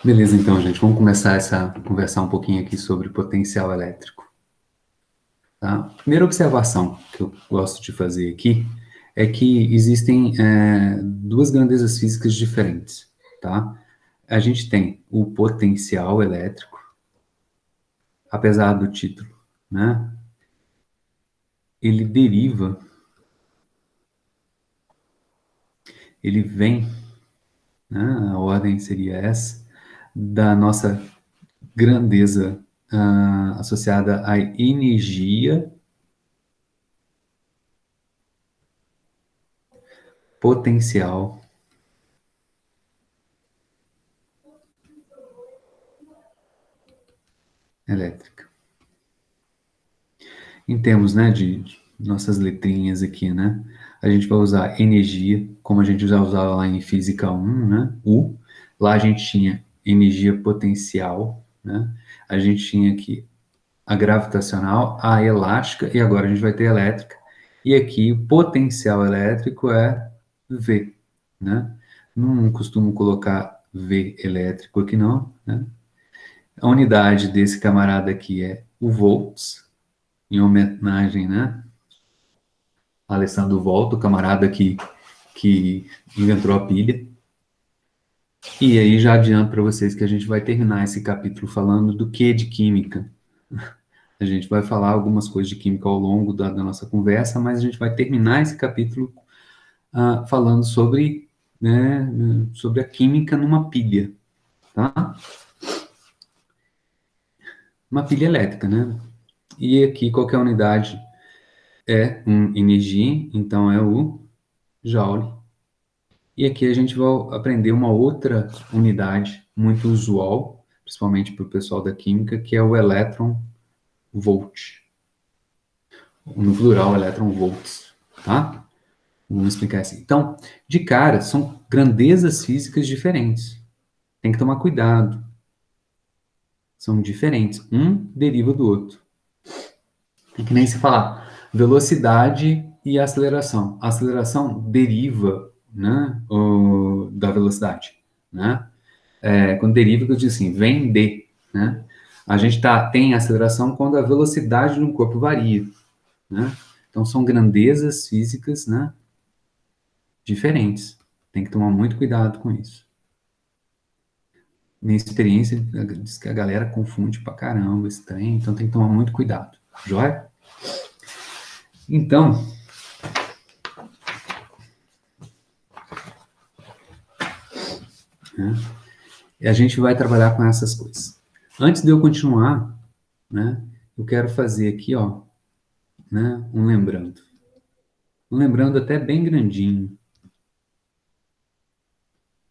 Beleza, então, gente, vamos começar a conversar um pouquinho aqui sobre potencial elétrico, tá? A primeira observação que eu gosto de fazer aqui é que existem duas grandezas físicas diferentes, tá? A gente tem o potencial elétrico, apesar do título, né? Ele deriva, ele vem, né? A ordem seria essa, da nossa grandeza associada à energia potencial elétrica. Em termos, né, de nossas letrinhas aqui, né, a gente vai usar energia, como a gente já usava lá em Física 1, né, U. Lá a gente tinha energia potencial, né, a gente tinha aqui a gravitacional, a elástica, e agora a gente vai ter a elétrica. E aqui o potencial elétrico é V, né? Não costumo colocar V elétrico aqui não, né? A unidade desse camarada aqui é o volts, em homenagem, né, a Alessandro Volta, o camarada que inventou a pilha. E aí já adianto para vocês que a gente vai terminar esse capítulo falando do que de química. A gente vai falar algumas coisas de química ao longo da nossa conversa, mas a gente vai terminar esse capítulo falando sobre, né, sobre a química numa pilha, tá? Uma pilha elétrica, né? E aqui qualquer unidade é energia, então é o joule. E aqui a gente vai aprender uma outra unidade muito usual, principalmente para o pessoal da química, que é o elétron volt. No plural, elétron volts, tá? Vamos explicar assim. Então, de cara, são grandezas físicas diferentes. Tem que tomar cuidado. São diferentes. Um deriva do outro. É que nem se falar velocidade e aceleração. A aceleração deriva, né, da velocidade, né? Quando deriva, que eu digo assim, vem de, né? A gente tem aceleração quando a velocidade de um corpo varia, né? Então, são grandezas físicas, né, diferentes. Tem que tomar muito cuidado com isso. Minha experiência diz que a galera confunde pra caramba esse trem, então tem que tomar muito cuidado. Joia? Então, né, a gente vai trabalhar com essas coisas. Antes de eu continuar, né, eu quero fazer aqui, ó, né, um lembrando. Um lembrando até bem grandinho,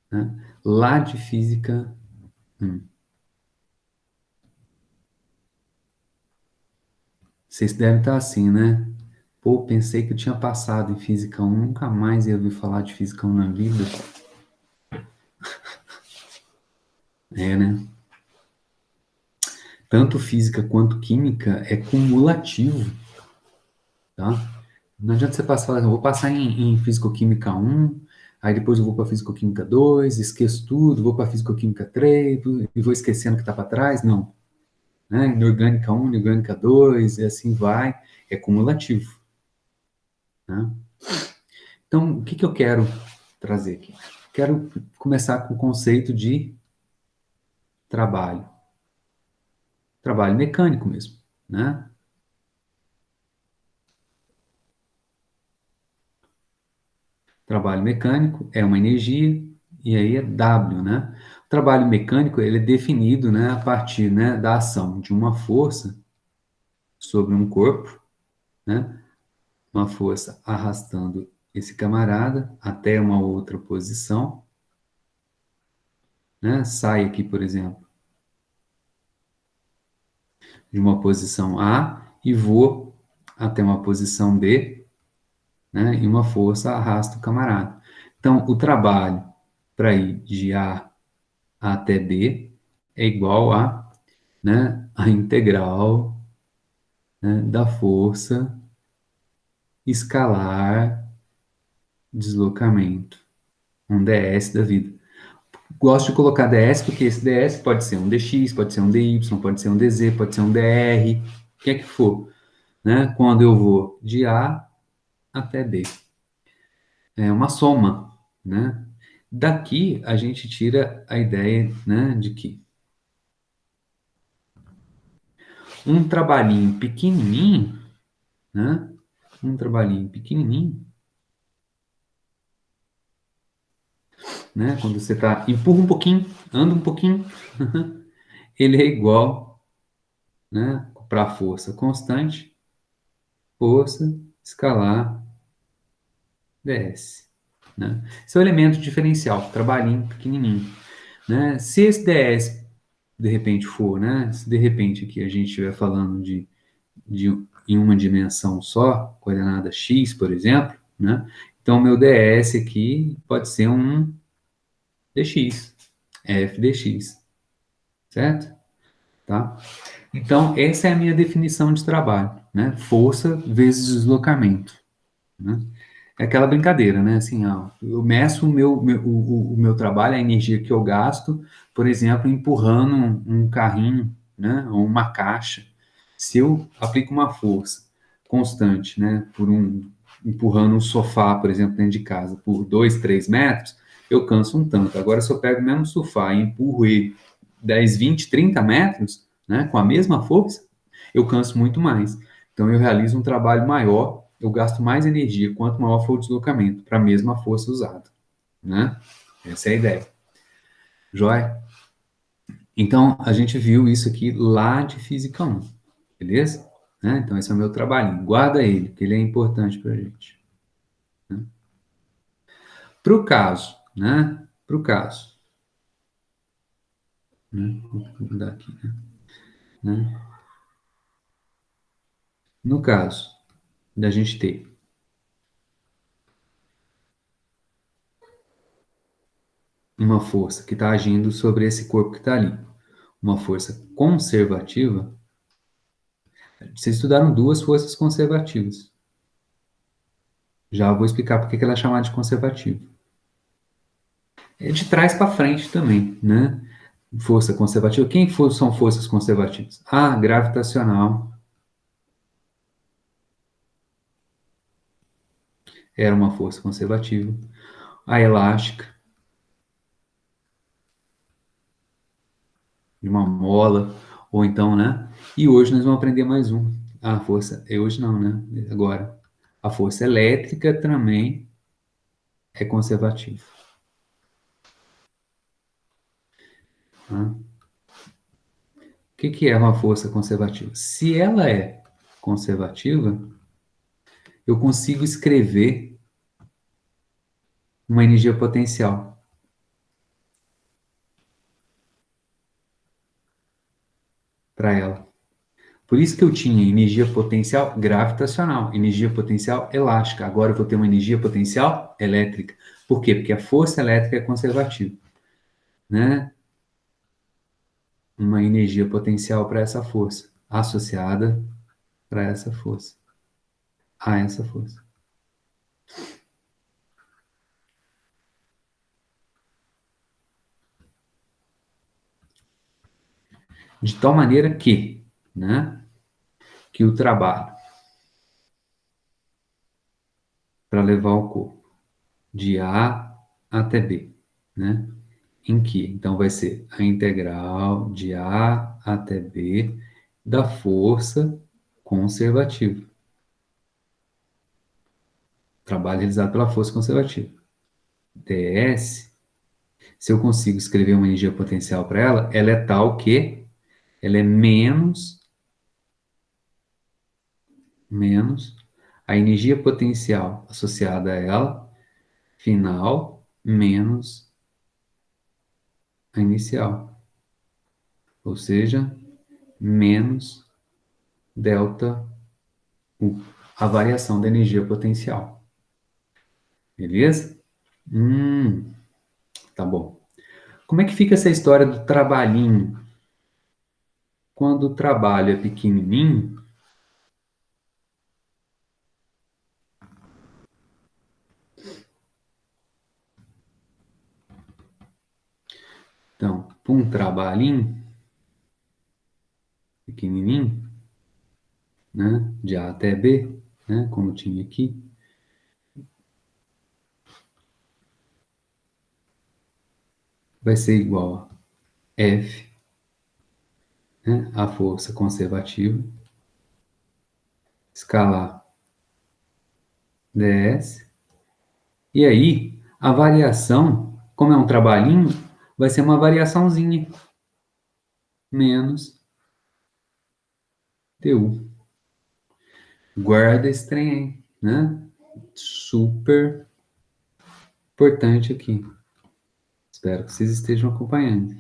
né? Lá de Física 1. Vocês devem estar assim, né? Pô, pensei que eu tinha passado em Física 1, nunca mais ia ouvir falar de Física 1 na vida. É, né? Tanto Física quanto Química é cumulativo, tá? Não adianta você passar, eu vou passar em Físico-Química 1, aí depois eu vou para Físico-Química 2, esqueço tudo, vou para Físico-Química 3 e vou esquecendo o que está para trás. Não. Né? Inorgânica 1, inorgânica 2, e assim vai. É cumulativo. Né? Então, o que, que eu quero trazer aqui? Quero começar com o conceito de trabalho. Trabalho mecânico mesmo. Né? Trabalho mecânico é uma energia, e aí é W, né? O trabalho mecânico, ele é definido, né, a partir, né, da ação de uma força sobre um corpo, né? Uma força arrastando esse camarada até uma outra posição, né? Sai aqui, por exemplo, de uma posição A e vou até uma posição B, né? E uma força arrasta o camarada. Então, o trabalho para ir de A até B é igual a, né, a integral, né, da força escalar deslocamento, um ds da vida. gosto de colocar DS porque esse DS pode ser um DX, pode ser um DY, pode ser um DZ, pode ser um DR, o que é que for, né? Quando eu vou de A até B. É uma soma, né? Daqui a gente tira a ideia, né, de que um trabalhinho pequenininho, né? Um trabalhinho pequenininho, né? Quando você tá, empurra um pouquinho, anda um pouquinho, ele é igual, né? Para força constante, força escalar DS, né? Esse é o elemento diferencial, trabalhinho pequenininho, né? Se esse DS de repente for, né? Se de repente aqui a gente estiver falando de em uma dimensão só, coordenada x, por exemplo, né? Então, o meu ds aqui pode ser um dx, f dx, certo? Tá? Então, essa é a minha definição de trabalho, né? Força vezes deslocamento, né? É aquela brincadeira, né? Assim, ó, eu meço o meu trabalho, a energia que eu gasto, por exemplo, empurrando um carrinho, né? Ou uma caixa. Se eu aplico uma força constante, né? Empurrando um sofá, por exemplo, dentro de casa, por 2, 3 metros, eu canso um tanto. Agora, se eu pego o mesmo sofá e empurro ele 10, 20, 30 metros, né? Com a mesma força, eu canso muito mais. Então, eu realizo um trabalho maior, eu gasto mais energia quanto maior for o deslocamento, para a mesma força usada, né? Essa é a ideia. Joia? Então, a gente viu isso aqui lá de Física 1, beleza? Né? Então, esse é o meu trabalhinho. Guarda ele, que ele é importante para a gente. Né? Para o caso, né? Para o caso, né? Vou mudar aqui, né? No caso da gente ter uma força que está agindo sobre esse corpo que está ali, uma força conservativa, vocês estudaram duas forças conservativas. Já vou explicar por que ela é chamada de conservativa. É de trás para frente também, né? Força conservativa. São forças conservativas? A gravitacional era uma força conservativa. A elástica, de uma mola, ou então, né? E hoje nós vamos aprender mais um. A força, hoje não, né? Agora. A força elétrica também é conservativa. Tá? O que é uma força conservativa? Se ela é conservativa, eu consigo escrever uma energia potencial para ela. Por isso que eu tinha energia potencial gravitacional, energia potencial elástica. Agora eu vou ter uma energia potencial elétrica. Por quê? Porque a força elétrica é conservativa, né? Uma energia potencial para essa força, associada para essa força, a essa força. De tal maneira que, né? Que o trabalho para levar o corpo de A até B, né? Em que? Então vai ser a integral de A até B da força conservativa. Trabalho realizado pela força conservativa. DS, se eu consigo escrever uma energia potencial para ela, ela é tal que ela é menos a energia potencial associada a ela, final, menos a inicial. Ou seja, menos delta U, a variação da energia potencial. Beleza? Tá bom. Como é que fica essa história do trabalhinho? Quando o trabalho é pequenininho, Então, para um trabalhinho pequenininho, né, de A até B, né, como tinha aqui, vai ser igual a F, né, a força conservativa, escalar ds, e aí a variação, como é um trabalhinho, vai ser uma variaçãozinha, menos TU. Guarda esse trem aí, né? Super importante aqui. Espero que vocês estejam acompanhando.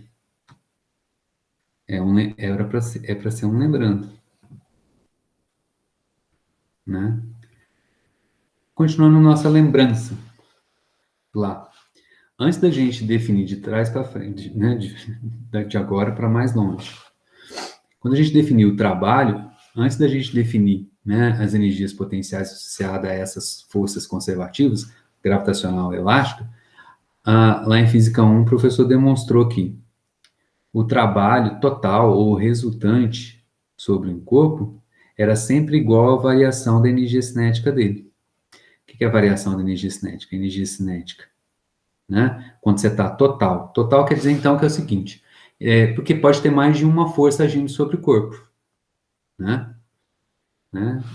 É para ser um lembrando, né? Continuando nossa lembrança lá. Antes da gente definir de trás para frente, né? De agora para mais longe. Quando a gente definir o trabalho, antes da gente definir, né, as energias potenciais associadas a essas forças conservativas, gravitacional e elástica, lá em Física 1, o professor demonstrou que o trabalho total ou resultante sobre um corpo era sempre igual à variação da energia cinética dele. O que é a variação da energia cinética? Energia cinética, né? Quando você está total. Total quer dizer, então, que é o seguinte, porque pode ter mais de uma força agindo sobre o corpo, né?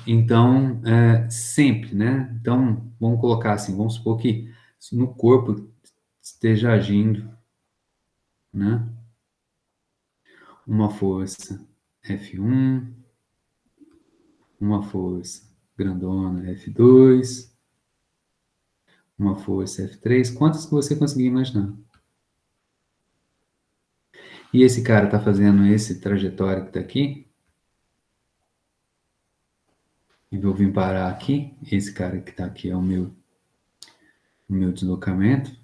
Então, sempre, né? Então, vamos colocar assim, vamos supor que no corpo esteja agindo, né? Uma força F1, uma força grandona F2, uma força F3, quantas que você conseguir imaginar. E esse cara está fazendo esse trajetório que está aqui, e vou vir parar aqui, esse cara que está aqui é o meu deslocamento,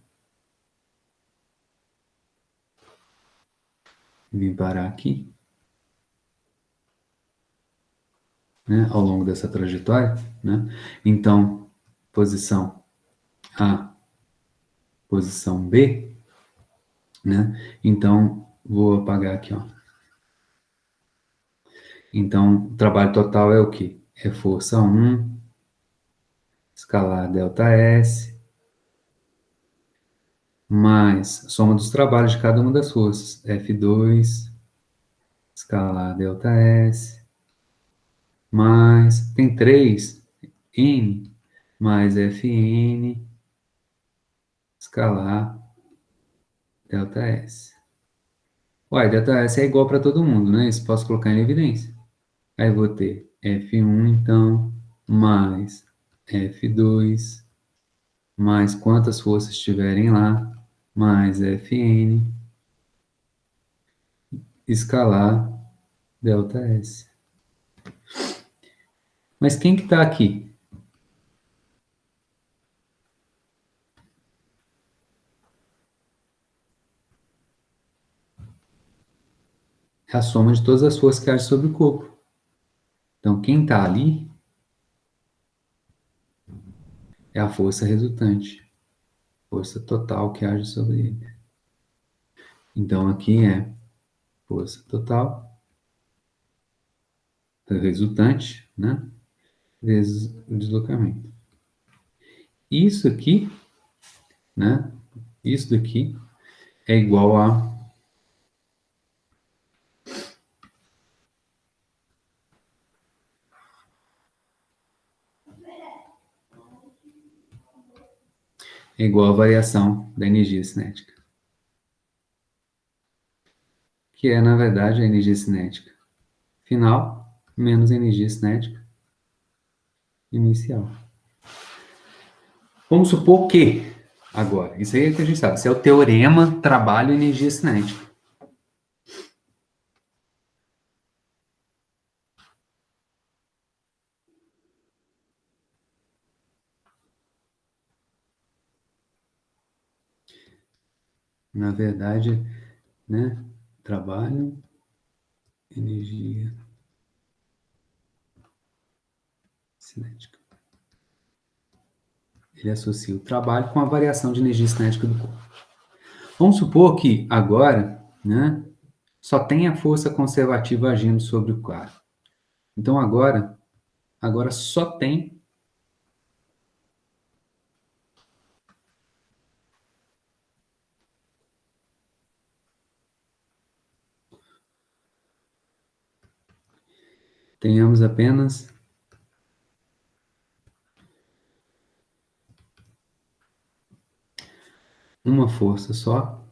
vim parar aqui, né, ao longo dessa trajetória, né? Então, posição A, posição B, né? Então, vou apagar aqui, ó. Então, o trabalho total é o quê? É força 1, escalar delta S, mais soma dos trabalhos de cada uma das forças. F2, escalar delta S, mais, tem 3, N, mais Fn, escalar delta S. Uai, delta S é igual para todo mundo, né? Isso posso colocar em evidência. Aí vou ter F1, então, mais F2, mais quantas forças estiverem lá, mais Fn, escalar delta S. Mas quem que está aqui? É a soma de todas as forças que agem sobre o corpo. Então, quem está ali é a força resultante, força total que age sobre ele. Então, aqui é força total, resultante, né? Vezes o deslocamento. Isso aqui, né? Isso daqui é igual a variação da energia cinética, que é, na verdade, a energia cinética final menos a energia cinética inicial. Vamos supor que, agora, isso aí é que a gente sabe, isso é o teorema trabalho energia cinética. Na verdade, né, trabalho, energia cinética. Ele associa o trabalho com a variação de energia cinética do corpo. Vamos supor que agora, né, só tem a força conservativa agindo sobre o cara. Então agora só tem tenhamos apenas uma força só,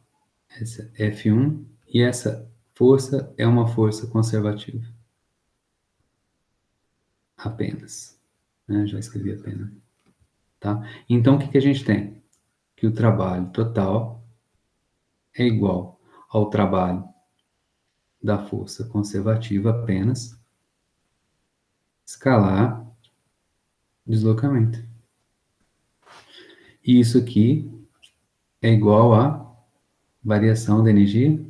essa F1, e essa força é uma força conservativa. Apenas. Né? Já escrevi apenas. Tá? Então, o que a gente tem? Que o trabalho total é igual ao trabalho da força conservativa apenas, escalar deslocamento. E isso aqui é igual a variação da energia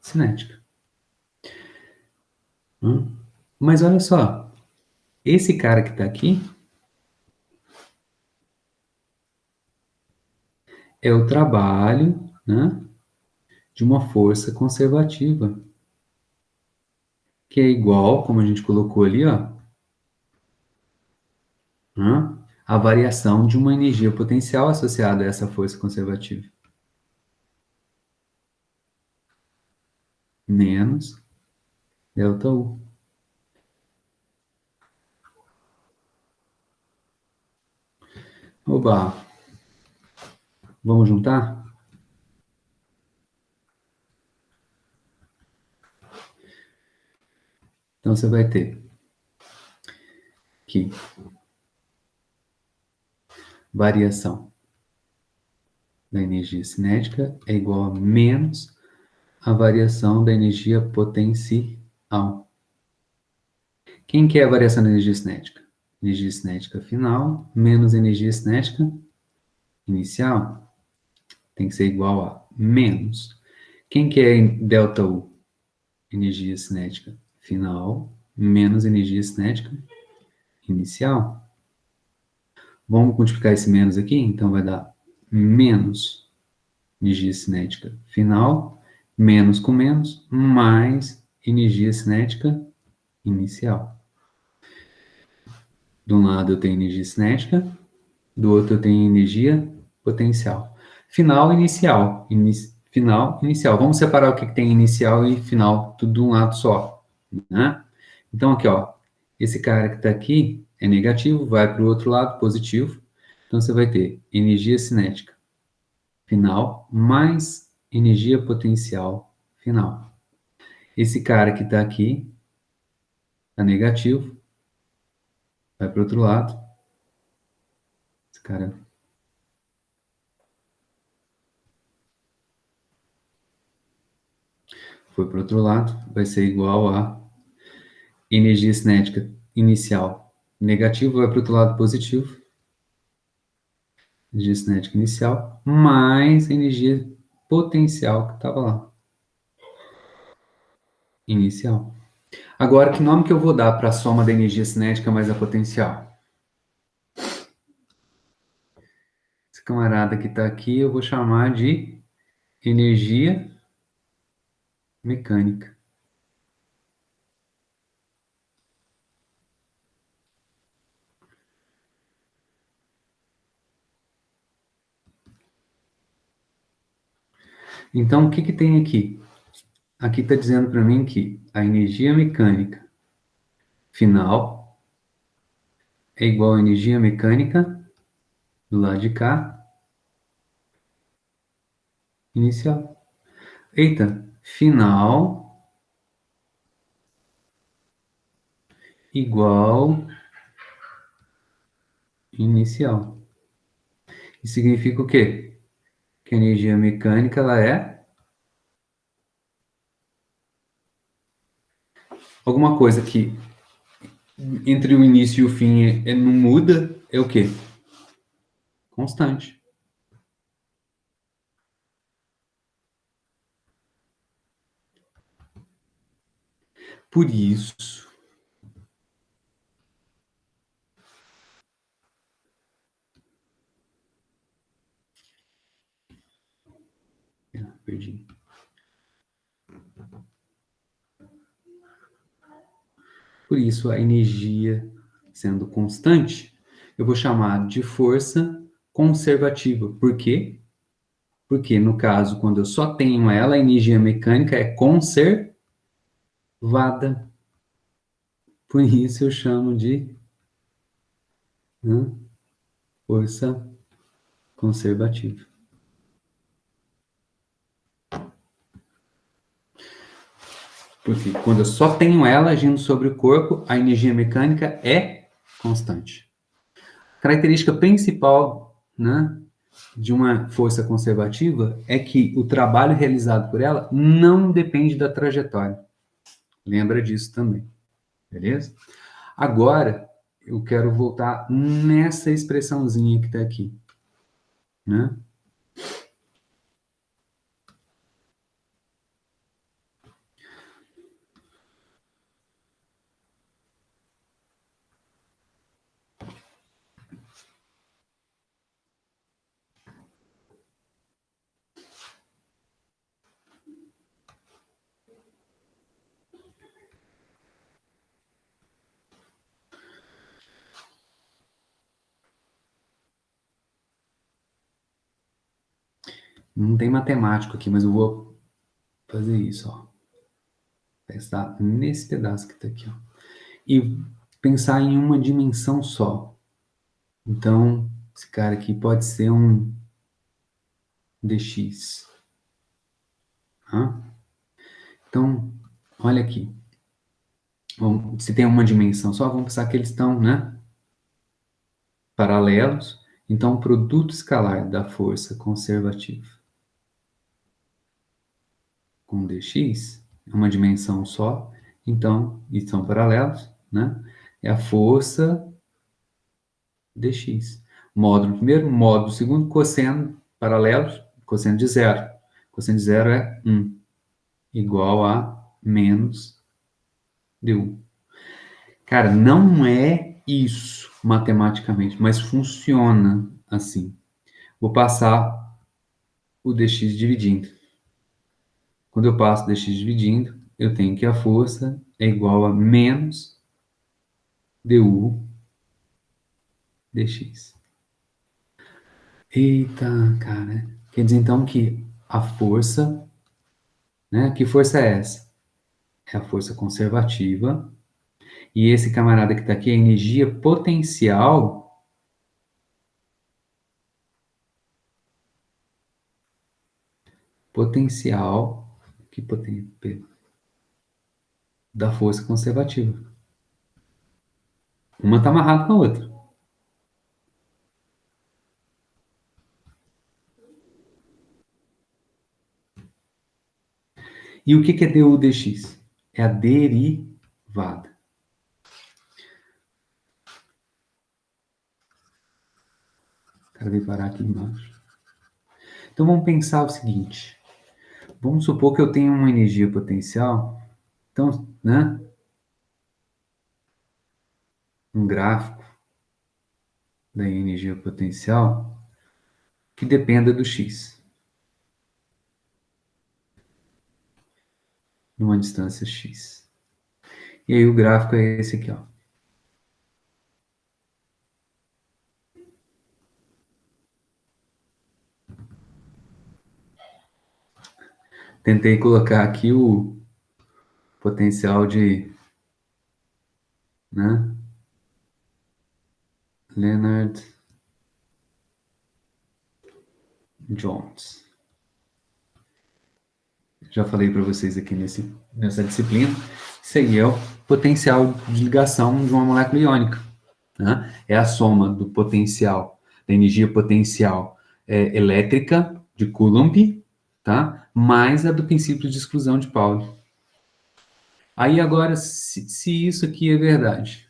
cinética. Mas olha só, esse cara que está aqui é o trabalho, né, de uma força conservativa, que é igual, como a gente colocou ali, ó, né, a variação de uma energia potencial associada a essa força conservativa. Menos delta U. Oba! Vamos juntar? Então você vai ter que variação da energia cinética é igual a menos a variação da energia potencial. Quem que é a variação da energia cinética? Energia cinética final menos energia cinética inicial tem que ser igual a menos. Quem que é delta U? Energia cinética final menos energia cinética inicial. Vamos multiplicar esse menos aqui, então vai dar menos energia cinética final, menos com menos, mais energia cinética inicial. De um lado eu tenho energia cinética, do outro eu tenho energia potencial. Final, inicial. Final, inicial. Vamos separar o que tem inicial e final, tudo de um lado só. Né? Então, aqui, ó, esse cara que está aqui é negativo, vai para o outro lado, positivo. Então, você vai ter energia cinética final mais energia potencial final. Esse cara que está aqui está negativo, vai para o outro lado. Esse cara foi para o outro lado, vai ser igual a energia cinética inicial negativo, vai para o outro lado positivo. Energia cinética inicial mais energia potencial que estava lá. Inicial. Agora, que nome que eu vou dar para a soma da energia cinética mais a potencial? Esse camarada que está aqui eu vou chamar de energia mecânica. Então, o que tem aqui? Aqui está dizendo para mim que a energia mecânica final é igual a energia mecânica do lado de cá inicial. Eita, final igual inicial. Isso significa o quê? Que a energia mecânica ela é alguma coisa que entre o início e o fim não muda, é o quê? Constante. Por isso, Perdi. Por isso, a energia sendo constante, eu vou chamar de força conservativa. Por quê? Porque, no caso, quando eu só tenho ela, a energia mecânica é conservada. Por isso, eu chamo de, né, força conservativa. Porque quando eu só tenho ela agindo sobre o corpo, a energia mecânica é constante. Característica principal, né, de uma força conservativa é que o trabalho realizado por ela não depende da trajetória. Lembra disso também, beleza? Agora, eu quero voltar nessa expressãozinha que está aqui, né? Não tem matemático aqui, mas eu vou fazer isso, ó. Pensar nesse pedaço que está aqui, ó. E pensar em uma dimensão só. Então, esse cara aqui pode ser um dx. Tá? Então, olha aqui. Se tem uma dimensão só, vamos pensar que eles estão, né, paralelos. Então, o produto escalar da força conservativa com dx é uma dimensão só. Então, e são paralelos, né? É a força dx. Módulo primeiro, módulo segundo, cosseno paralelos, cosseno de zero. Cosseno de zero é 1, igual a menos du. Cara, não é isso matematicamente, mas funciona assim. Vou passar o dx dividindo. Quando eu passo dx dividindo, eu tenho que a força é igual a menos du dx. Eita, cara. Quer dizer então que a força, né? Que força é essa? É a força conservativa. E esse camarada que está aqui é a energia potencial. Potencial. Que da força conservativa. Uma está amarrada com a outra. E o que é du dx? É a derivada. O cara veio parar aqui embaixo. Então vamos pensar o seguinte. Vamos supor que eu tenho uma energia potencial. Então, né? Um gráfico da energia potencial que dependa do x, numa distância x. E aí o gráfico é esse aqui, ó. Tentei colocar aqui o potencial de, né? Leonard Jones. Já falei para vocês aqui nessa disciplina. Isso aí é o potencial de ligação de uma molécula iônica. Né? É a soma do potencial, da energia potencial elétrica de Coulomb, tá? Mais a do princípio de exclusão de Pauli. Aí agora, se isso aqui é verdade,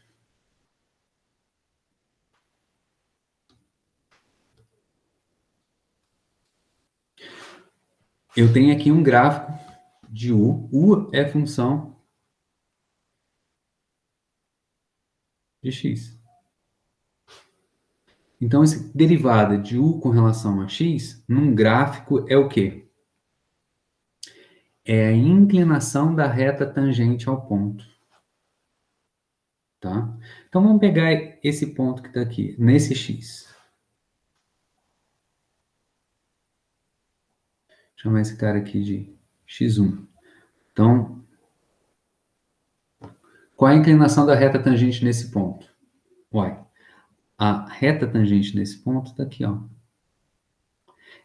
eu tenho aqui um gráfico de U. U é função de x. Então, essa derivada de U com relação a x, num gráfico, é o quê? é a inclinação da reta tangente ao ponto. Tá? Então, vamos pegar esse ponto que está aqui, nesse x. Chamar esse cara aqui de x1. Então, qual é a inclinação da reta tangente nesse ponto? Uai, a reta tangente nesse ponto está aqui, ó.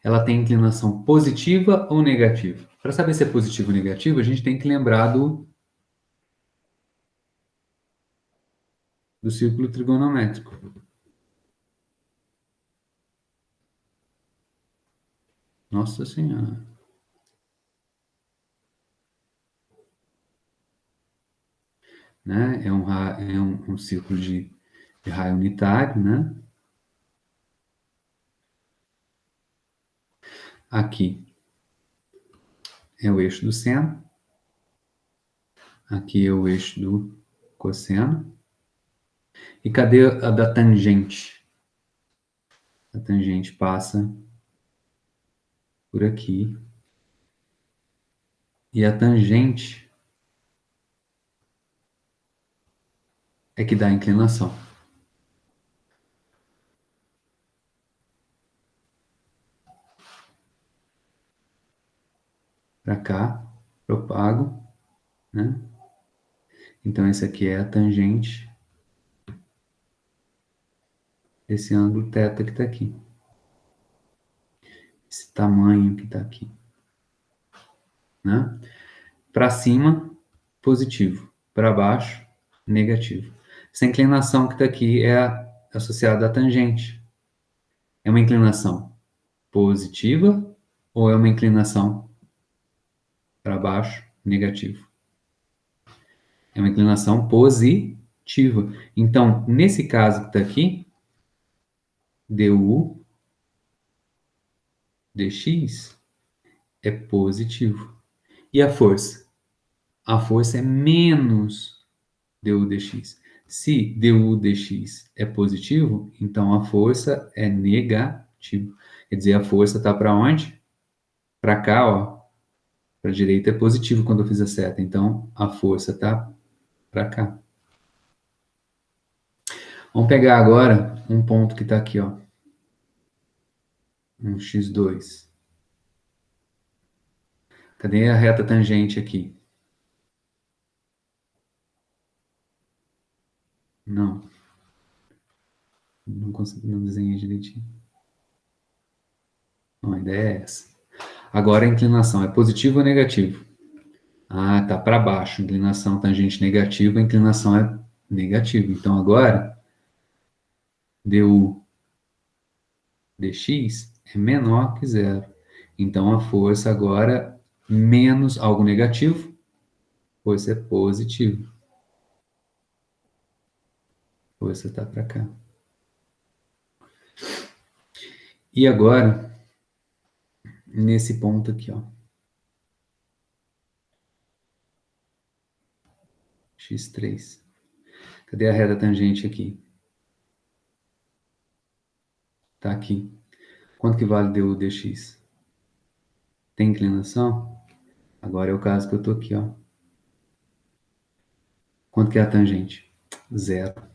Ela tem inclinação positiva ou negativa? Para saber se é positivo ou negativo, a gente tem que lembrar do círculo trigonométrico. Nossa Senhora. Né? É um círculo de raio unitário, né? Aqui é o eixo do seno. Aqui é o eixo do cosseno. E cadê a da tangente? A tangente passa por aqui. E a tangente é que dá a inclinação. Para cá, propago, né? Então, esse aqui é a tangente desse ângulo θ que está aqui. Esse tamanho que está aqui. Né? Para cima, positivo. Para baixo, negativo. Essa inclinação que está aqui é associada à tangente. É uma inclinação positiva ou é uma inclinação para baixo, negativo? É uma inclinação positiva. Então, nesse caso que está aqui, du dx é positivo. E a força? A força é menos du dx. Se du dx é positivo, então a força é negativa. Quer dizer, a força está para onde? Para cá, ó. Para a direita é positivo quando eu fiz a seta. Então, a força está para cá. Vamos pegar agora um ponto que está aqui, ó. Um x2. Cadê a reta tangente aqui? Não. Não consegui, não desenhei direitinho. Não, a ideia é essa. Agora a inclinação é positivo ou negativo? Ah, tá para baixo. Inclinação tangente negativa, a inclinação é negativa. Então agora, du dx é menor que zero. Então a força agora menos algo negativo, força é positivo. Força está para cá. E agora, nesse ponto aqui, ó. x3. Cadê a reta tangente aqui? Tá aqui. Quanto que vale du dx? Tem inclinação? Agora é o caso que eu tô aqui, ó. Quanto que é a tangente? Zero.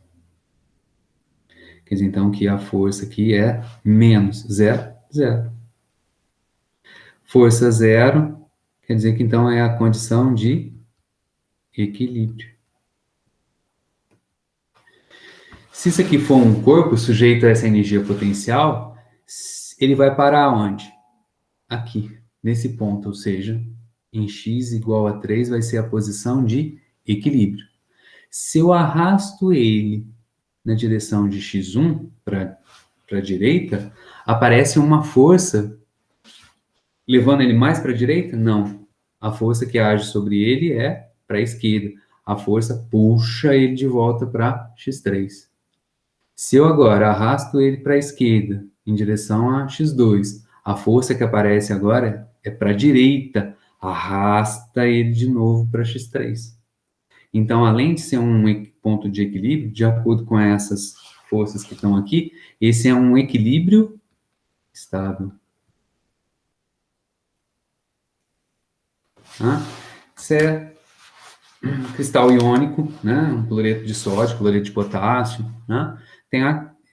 Quer dizer, então, que a força aqui é menos zero, zero. Força zero, quer dizer que então é a condição de equilíbrio. Se isso aqui for um corpo sujeito a essa energia potencial, ele vai parar onde? Aqui, nesse ponto, ou seja, em x igual a 3 vai ser a posição de equilíbrio. Se eu arrasto ele na direção de x1 para a direita, aparece uma força levando ele mais para a direita? Não. A força que age sobre ele é para a esquerda. A força puxa ele de volta para x3. Se eu agora arrasto ele para a esquerda, em direção a x2, a força que aparece agora é para a direita, arrasta ele de novo para x3. Então, além de ser um ponto de equilíbrio, de acordo com essas forças que estão aqui, esse é um equilíbrio estável. Né? Isso é cristal iônico, né? Um cloreto de sódio, cloreto de potássio, né? Tem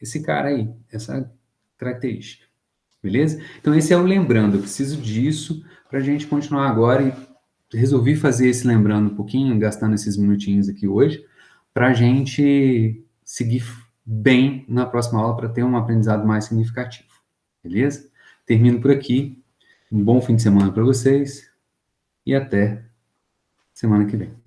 esse cara aí, essa característica, beleza? Então esse é o lembrando, eu preciso disso para a gente continuar agora e resolvi fazer esse lembrando um pouquinho, gastando esses minutinhos aqui hoje, para a gente seguir bem na próxima aula para ter um aprendizado mais significativo, beleza? Termino por aqui, um bom fim de semana para vocês e até semana que vem.